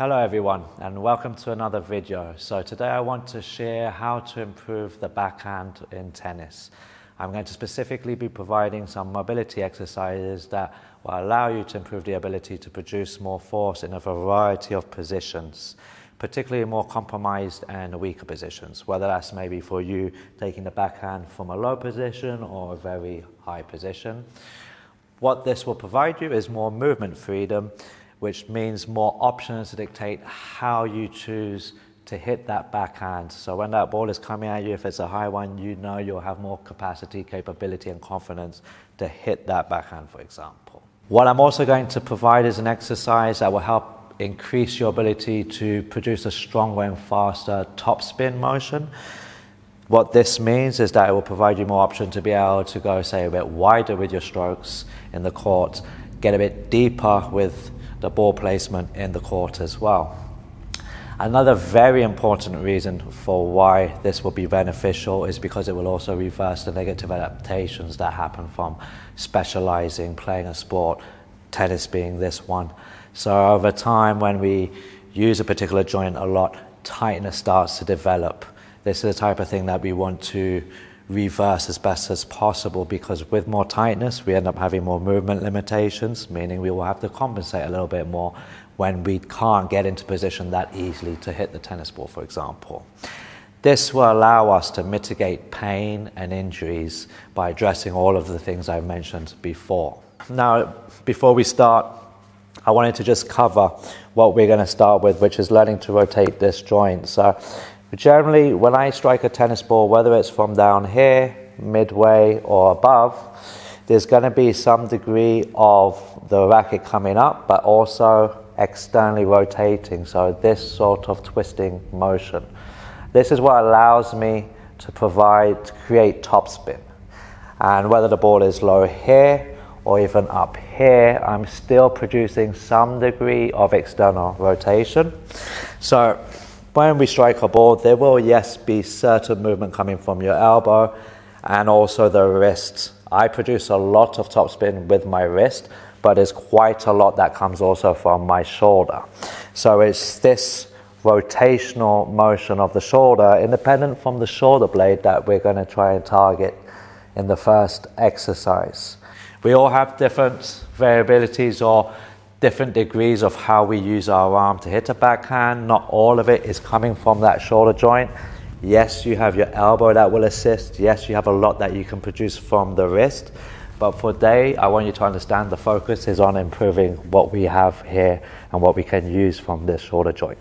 Hello everyone and welcome to another video. So today I want to share how to improve the backhand in tennis. I'm going to specifically be providing some mobility exercises that will allow you to improve the ability to produce more force in a variety of positions, particularly more compromised and weaker positions, whether that's maybe for you taking the backhand from a low position or a very high position. What this will provide you is more movement freedom, which means more options to dictate how you choose to hit that backhand. So when that ball is coming at you, if it's a high one, you know you'll have more capacity, capability and confidence to hit that backhand, for example. What I'm also going to provide is an exercise that will help increase your ability to produce a stronger and faster topspin motion. What this means is that it will provide you more option to be able to go, say, a bit wider with your strokes in the court, get a bit deeper with the ball placement in the court as well. Another very important reason for why this will be beneficial is because it will also reverse the negative adaptations that happen from specializing, playing a sport, tennis being this one. So over time, when we use a particular joint a lot, tightness starts to develop. This is the type of thing that we want to reverse as best as possible, because with more tightness we end up having more movement limitations, meaning we will have to compensate a little bit more when we can't get into position that easily to hit the tennis ball, for example. This will allow us to mitigate pain and injuries by addressing all of the things I mentioned before. Now, before we start, I wanted to just cover what we're going to start with, which is learning to rotate this joint. So generally, when I strike a tennis ball, whether it's from down here, midway or above, there's going to be some degree of the racket coming up, but also externally rotating. So this sort of twisting motion. This is what allows me to create topspin. And whether the ball is low here or even up here, I'm still producing some degree of external rotation. So when we strike a ball, there will, yes, be certain movement coming from your elbow and also the wrist. I produce a lot of topspin with my wrist, but there's quite a lot that comes also from my shoulder. So it's this rotational motion of the shoulder, independent from the shoulder blade, that we're going to try and target in the first exercise. We all have different variabilities or different degrees of how we use our arm to hit a backhand. Not all of it is coming from that shoulder joint. Yes, you have your elbow that will assist. Yes, you have a lot that you can produce from the wrist. But for today, I want you to understand the focus is on improving what we have here and what we can use from this shoulder joint.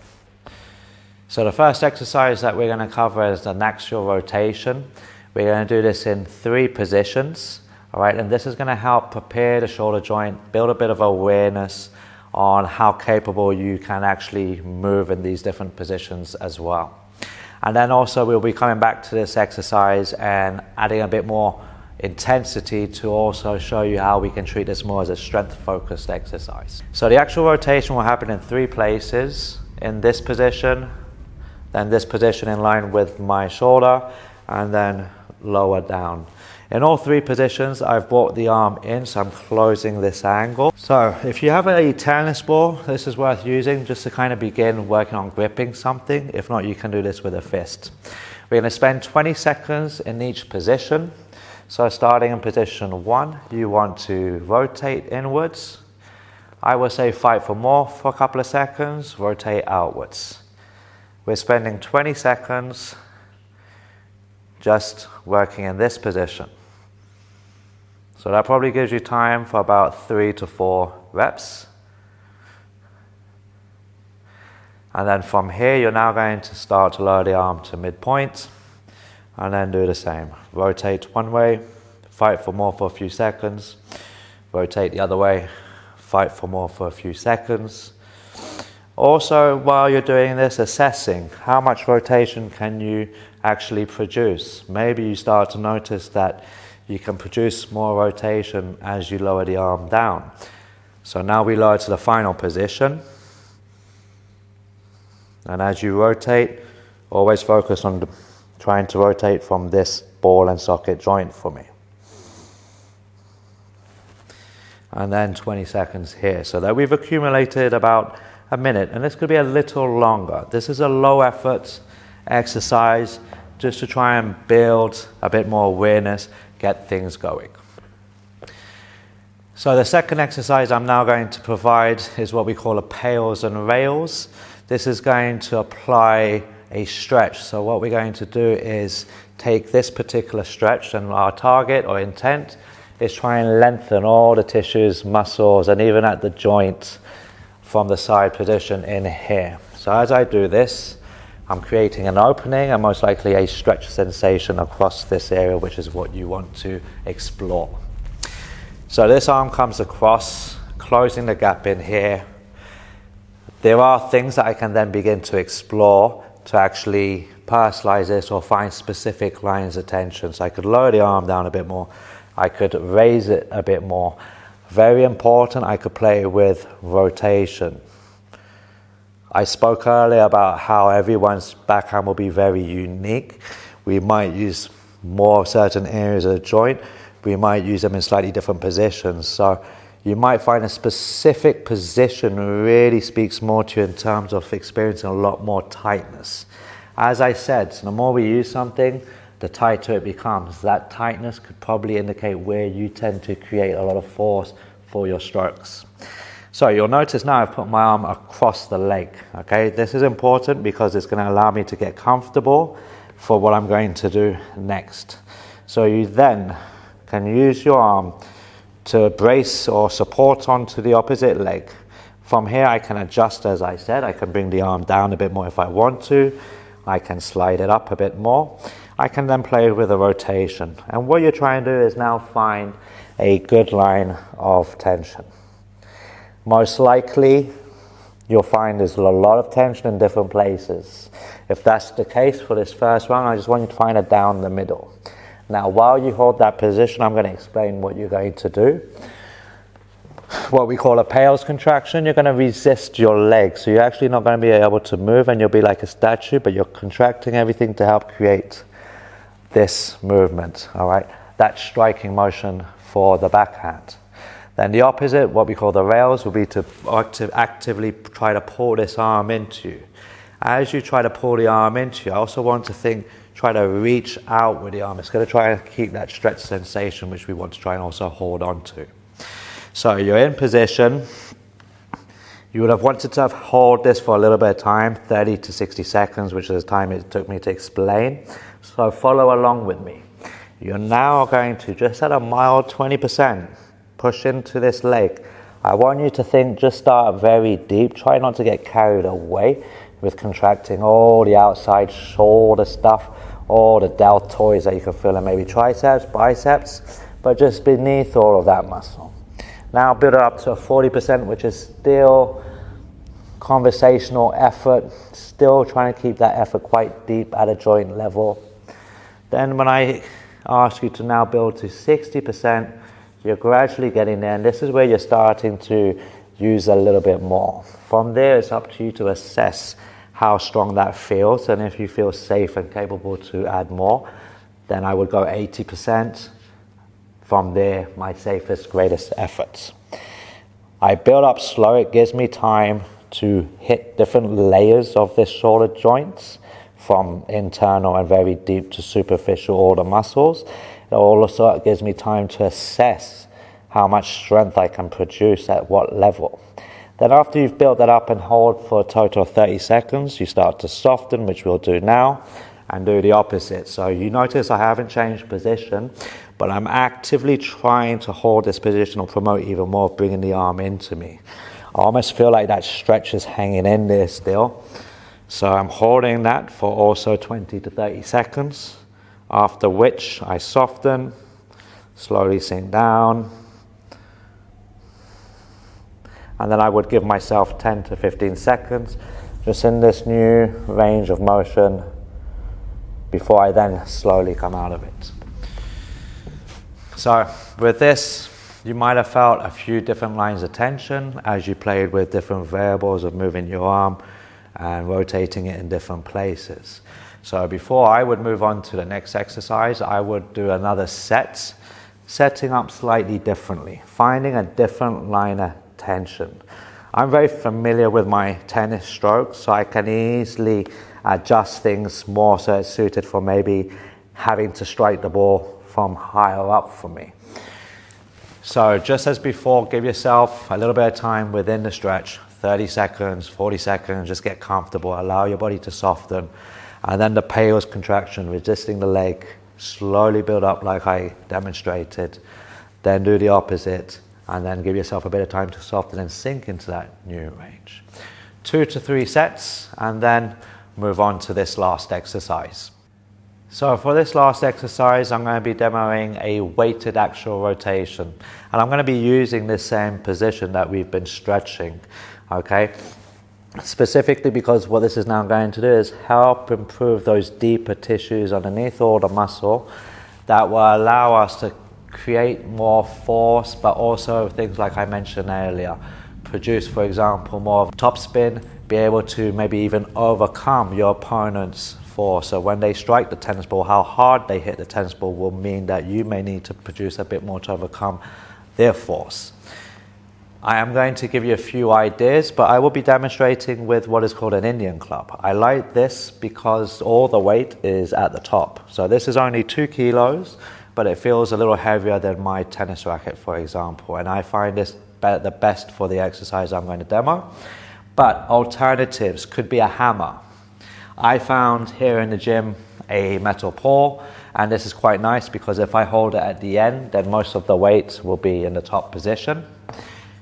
So the first exercise that we're going to cover is an axial rotation. We're going to do this in 3 positions. All right, and this is going to help prepare the shoulder joint, build a bit of awareness on how capable you can actually move in these different positions as well. And then also we'll be coming back to this exercise and adding a bit more intensity to also show you how we can treat this more as a strength-focused exercise. So the actual rotation will happen in 3 places. In this position, then this position in line with my shoulder, and then lower down. In all 3 positions, I've brought the arm in, so I'm closing this angle. So if you have a tennis ball, this is worth using just to kind of begin working on gripping something. If not, you can do this with a fist. We're going to spend 20 seconds in each position. So starting in position 1, you want to rotate inwards. I will say fight for more for a couple of seconds, rotate outwards. We're spending 20 seconds just working in this position. So that probably gives you time for about 3 to 4 reps. And then from here, you're now going to start to lower the arm to midpoint, and then do the same. Rotate one way, fight for more for a few seconds. Rotate the other way, fight for more for a few seconds. Also, while you're doing this, assessing how much rotation can you actually produce. Maybe you start to notice that you can produce more rotation as you lower the arm down. So now we lower to the final position. And as you rotate, always focus on trying to rotate from this ball and socket joint for me. And then 20 seconds here. So that we've accumulated about a minute, and this could be a little longer. This is a low effort exercise just to try and build a bit more awareness, get things going. So the second exercise I'm now going to provide is what we call a PAILS and rails. This is going to apply a stretch. So what we're going to do is take this particular stretch, and our target or intent is try and lengthen all the tissues, muscles, and even at the joint from the side position in here. So as I do this, I'm creating an opening and most likely a stretch sensation across this area, which is what you want to explore. So this arm comes across, closing the gap in here. There are things that I can then begin to explore to actually personalize this or find specific lines of tension. So I could lower the arm down a bit more. I could raise it a bit more. Very important, I could play with rotation. I spoke earlier about how everyone's backhand will be very unique. We might use more certain areas of the joint. We might use them in slightly different positions. So you might find a specific position really speaks more to you in terms of experiencing a lot more tightness. As I said, the more we use something, the tighter it becomes. That tightness could probably indicate where you tend to create a lot of force for your strokes. So you'll notice now I've put my arm across the leg. Okay, this is important because it's going to allow me to get comfortable for what I'm going to do next. So you then can use your arm to brace or support onto the opposite leg. From here I can adjust, as I said. I can bring the arm down a bit more if I want to. I can slide it up a bit more. I can then play with a rotation. And what you're trying to do is now find a good line of tension. Most likely you'll find there's a lot of tension in different places. If that's the case for this first one, I just want you to find it down the middle. Now, while you hold that position, I'm going to explain what you're going to do. What we call a PAILS contraction, you're going to resist your legs. So you're actually not going to be able to move and you'll be like a statue, but you're contracting everything to help create this movement, all right? That striking motion for the backhand. Then the opposite, what we call the rails, will be to actively try to pull this arm into you. As you try to pull the arm into you, I also want to try to reach out with the arm. It's going to try to keep that stretch sensation, which we want to try and also hold on to. So you're in position. You would have wanted to hold this for a little bit of time, 30 to 60 seconds, which is the time it took me to explain. So follow along with me. You're now going to, just at a mild 20%, push into this leg. I want you to just start very deep. Try not to get carried away with contracting all the outside shoulder stuff, all the deltoids that you can feel in maybe triceps, biceps, but just beneath all of that muscle. Now build it up to a 40%, which is still conversational effort, still trying to keep that effort quite deep at a joint level. Then when I ask you to now build to 60%, you're gradually getting there, and this is where you're starting to use a little bit more. From there, it's up to you to assess how strong that feels, and if you feel safe and capable to add more, then I would go 80%. From there, my safest, greatest efforts. I build up slow. It gives me time to hit different layers of the shoulder joints, from internal and very deep to superficial, all the muscles. It also gives me time to assess how much strength I can produce at what level. Then after you've built that up and hold for a total of 30 seconds, you start to soften, which we'll do now, and do the opposite. So you notice I haven't changed position, but I'm actively trying to hold this position or promote even more, bringing the arm into me. I almost feel like that stretch is hanging in there still. So I'm holding that for also 20 to 30 seconds, after which I soften, slowly sink down, and then I would give myself 10 to 15 seconds just in this new range of motion before I then slowly come out of it. So with this, you might have felt a few different lines of tension as you played with different variables of moving your arm and rotating it in different places. So before I would move on to the next exercise, I would do another setting up slightly differently, finding a different line of tension. I'm very familiar with my tennis strokes, so I can easily adjust things more so it's suited for maybe having to strike the ball from higher up for me. So just as before, give yourself a little bit of time within the stretch, 30 seconds, 40 seconds, just get comfortable, allow your body to soften. And then the PAILS contraction, resisting the leg, slowly build up like I demonstrated, then do the opposite, and then give yourself a bit of time to soften and sink into that new range. 2 to 3 sets, and then move on to this last exercise. So for this last exercise, I'm going to be demoing a weighted axial rotation. And I'm going to be using this same position that we've been stretching, okay? Specifically because what this is now going to do is help improve those deeper tissues underneath all the muscle that will allow us to create more force, but also things like I mentioned earlier, produce, for example, more of top spin, be able to maybe even overcome your opponent's force. So when they strike the tennis ball, how hard they hit the tennis ball will mean that you may need to produce a bit more to overcome their force. I am going to give you a few ideas, but I will be demonstrating with what is called an Indian club. I like this because all the weight is at the top. So this is only 2 kilos, but it feels a little heavier than my tennis racket, for example. And I find this the best for the exercise I'm going to demo. But alternatives could be a hammer. I found here in the gym a metal pole, and this is quite nice because if I hold it at the end, then most of the weight will be in the top position.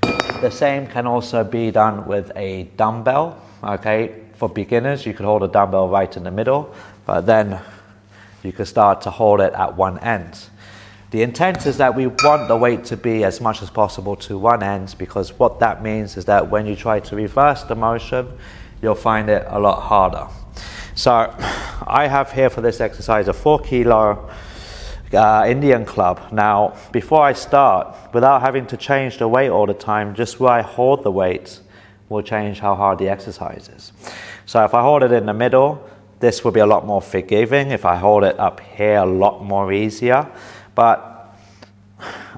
The same can also be done with a dumbbell, okay? For beginners, you could hold a dumbbell right in the middle, but then you can start to hold it at one end. The intent is that we want the weight to be as much as possible to one end, because what that means is that when you try to reverse the motion, you'll find it a lot harder. So I have here for this exercise a 4 kilo Indian club. Now, before I start, without having to change the weight all the time, just where I hold the weight will change how hard the exercise is. So if I hold it in the middle, this will be a lot more forgiving. If I hold it up here, a lot more easier. But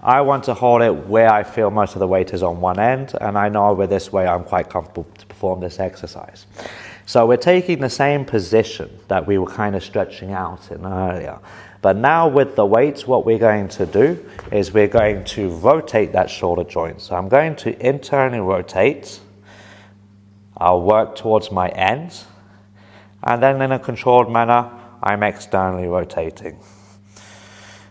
I want to hold it where I feel most of the weight is on one end, and I know with this way I'm quite comfortable to perform this exercise. So we're taking the same position that we were kind of stretching out in earlier. But now with the weights, what we're going to do is we're going to rotate that shoulder joint. So I'm going to internally rotate. I'll work towards my ends. And then in a controlled manner, I'm externally rotating.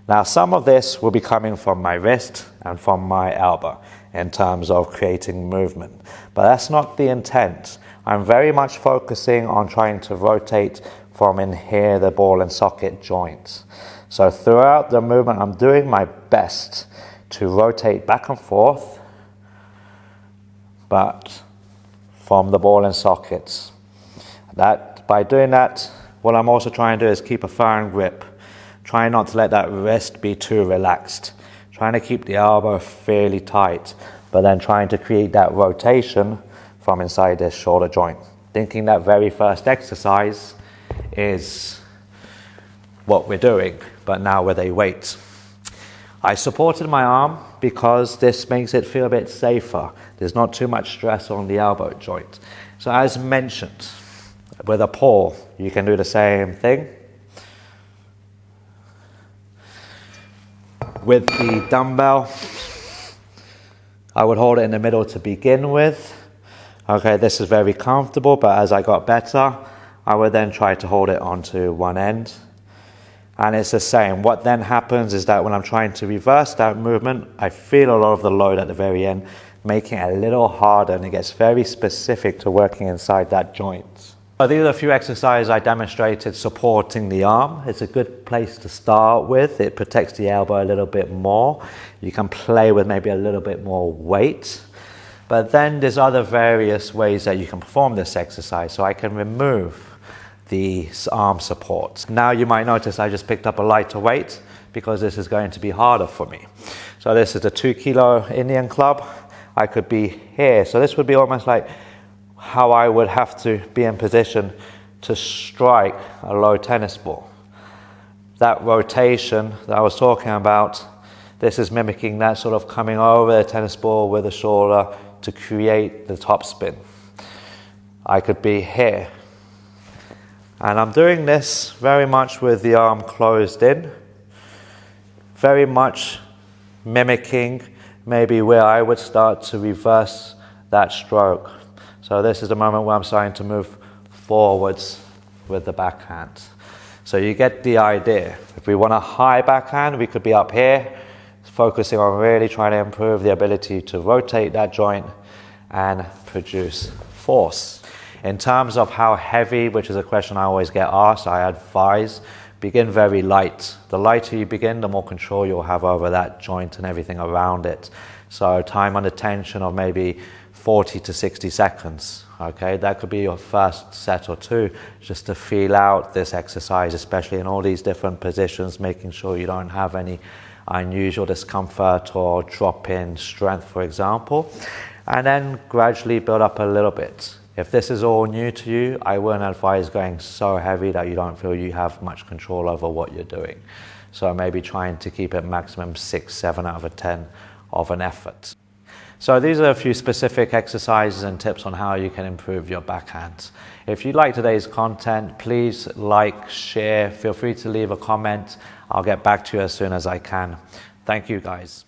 Now some of this will be coming from my wrist and from my elbow in terms of creating movement. But that's not the intent. I'm very much focusing on trying to rotate from in here the ball and socket joints. So throughout the movement, I'm doing my best to rotate back and forth, but from the ball and sockets. By doing that, what I'm also trying to do is keep a firm grip. Trying not to let that wrist be too relaxed. Trying to keep the elbow fairly tight, but then trying to create that rotation from inside this shoulder joint. Thinking that very first exercise is what we're doing, but now with a weight. I supported my arm because this makes it feel a bit safer. There's not too much stress on the elbow joint. So as mentioned, with a pull, you can do the same thing. With the dumbbell, I would hold it in the middle to begin with. Okay, this is very comfortable, but as I got better, I would then try to hold it onto one end. And it's the same. What then happens is that when I'm trying to reverse that movement, I feel a lot of the load at the very end, making it a little harder, and it gets very specific to working inside that joint. So these are a few exercises I demonstrated supporting the arm. It's a good place to start with. It protects the elbow a little bit more. You can play with maybe a little bit more weight. But then there's other various ways that you can perform this exercise. So I can remove the arm support. Now you might notice I just picked up a lighter weight because this is going to be harder for me. So this is a 2 kilo Indian club. I could be here. So this would be almost like how I would have to be in position to strike a low tennis ball. That rotation that I was talking about, this is mimicking that sort of coming over the tennis ball with the shoulder, to create the top spin. I could be here. And I'm doing this very much with the arm closed in, very much mimicking maybe where I would start to reverse that stroke. So this is the moment where I'm starting to move forwards with the backhand. So you get the idea. If we want a high backhand, we could be up here, focusing on really trying to improve the ability to rotate that joint and produce force. In terms of how heavy, which is a question I always get asked, I advise begin very light. The lighter you begin, the more control you'll have over that joint and everything around it. So time under tension of maybe 40 to 60 seconds. Okay, that could be your first set or two, just to feel out this exercise, especially in all these different positions, making sure you don't have any unusual discomfort or drop in strength, for example, and then gradually build up a little bit. If this is all new to you, I wouldn't advise going so heavy that you don't feel you have much control over what you're doing. So maybe trying to keep it maximum 6, 7 out of 10 of an effort. So these are a few specific exercises and tips on how you can improve your backhand. If you like today's content, please like, share, feel free to leave a comment. I'll get back to you as soon as I can. Thank you guys.